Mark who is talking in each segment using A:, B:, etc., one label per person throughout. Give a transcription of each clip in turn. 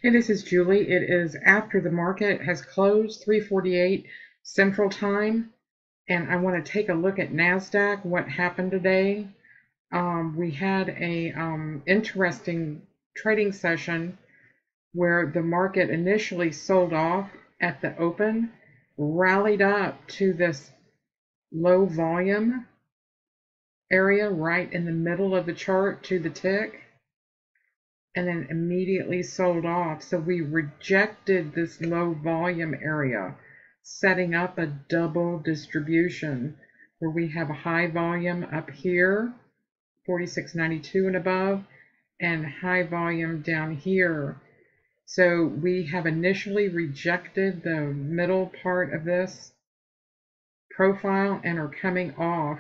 A: Hey, this is Julie. It is after the market has closed, 3:48 Central Time, and I want to take a look at NASDAQ, what happened today. We had a interesting trading session where the market initially sold off at the open, rallied up to this low volume area right in the middle of the chart to the tick, and then immediately sold off. So we rejected this low volume area, setting up a double distribution where we have a high volume up here, 46.92 and above, and high volume down here. So we have initially rejected the middle part of this profile and are coming off.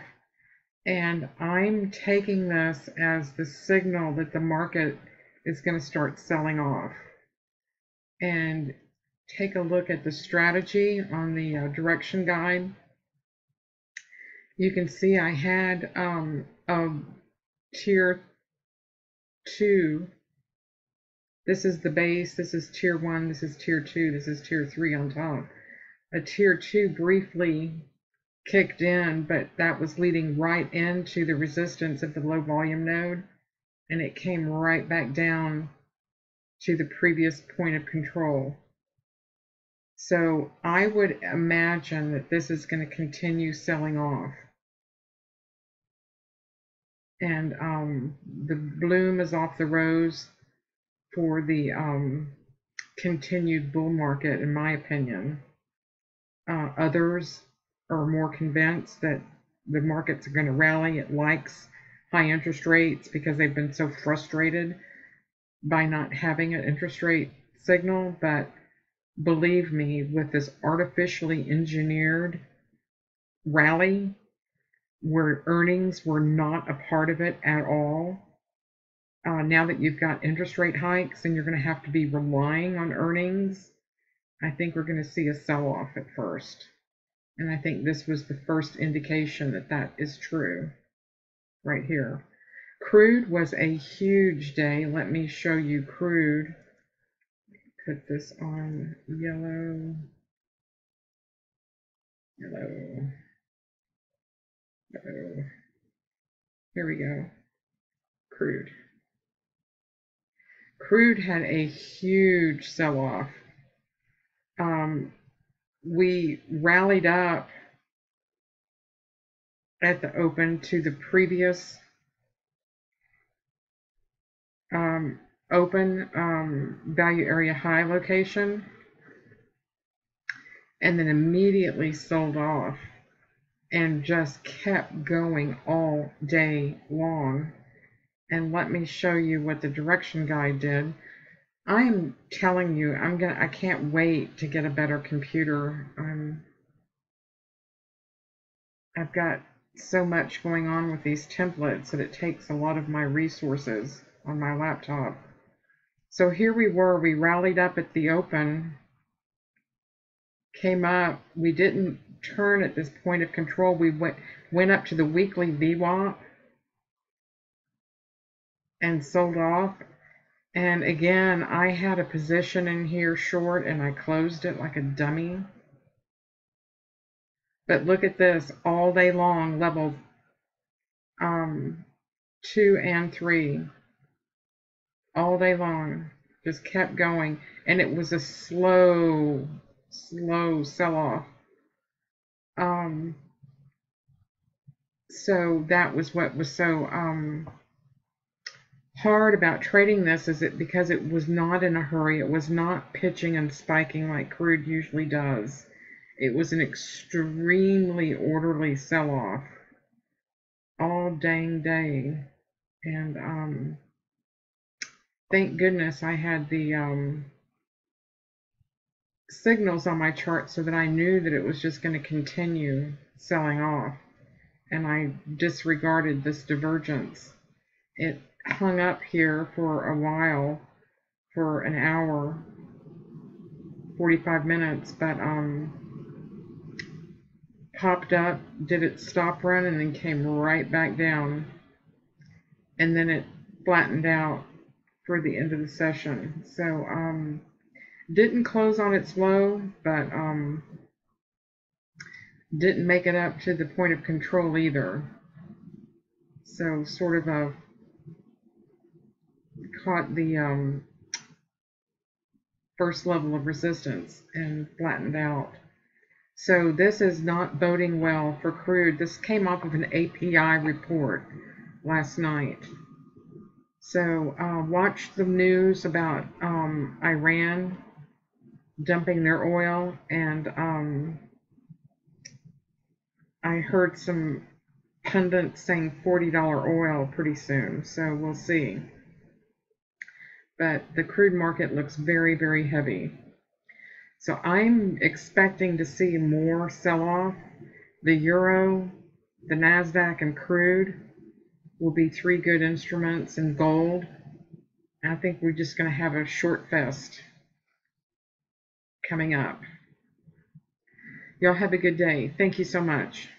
A: And I'm taking this as the signal that the market is going to start selling off. And take a look at the strategy on the direction guide. You can see I had a tier 2. This is the base, this is tier 1, this is tier 2, this is tier 3 on top. A tier 2 briefly kicked in, but that was leading right into the resistance of the low volume node, and it came right back down to the previous point of control. So I would imagine that this is going to continue selling off. And the bloom is off the rose for the continued bull market, in my opinion. Others are more convinced that the markets are going to rally. It likes high interest rates because they've been so frustrated by not having an interest rate signal. But believe me, with this artificially engineered rally where earnings were not a part of it at all, now that you've got interest rate hikes and you're going to have to be relying on earnings, I think we're going to see a sell-off at first. And I think this was the first indication that that is true right here. Crude was a huge day. Let me show you crude. Put this on yellow. Here we go. Crude. Crude had a huge sell-off. We rallied up at the open to the previous open value area high location, and then immediately sold off and just kept going all day long. And let me show you what the direction guide did. I'm telling you, I can't wait to get a better computer. I've got so much going on with these templates that it takes a lot of my resources on my laptop. So here we were, we rallied up at the open, came up, we didn't turn at this point of control, we went up to the weekly VWAP and sold off. And again, I had a position in here short and I closed it like a dummy. But look at this, all day long, level 2 and 3, all day long, just kept going. And it was a slow sell-off. So that was what was so hard about trading this, is it because it was not in a hurry. It was not pitching and spiking like crude usually does. It was an extremely orderly sell-off all dang day. And thank goodness I had the signals on my chart so that I knew that it was just going to continue selling off, and I disregarded this divergence. It hung up here for a while, for an hour, 45 minutes, but popped up, did its stop run, and then came right back down, and then it flattened out for the end of the session. So didn't close on its low, but didn't make it up to the point of control either. So sort of caught the first level of resistance and flattened out. So this is not boding well for crude. This came off of an API report last night. So watch the news about Iran dumping their oil, and I heard some pundits saying $40 oil pretty soon, so we'll see. But the crude market looks very, very heavy. So I'm expecting to see more sell-off. The euro, the NASDAQ, and crude will be three good instruments, and gold. I think we're just going to have a short fest coming up. Y'all have a good day. Thank you so much.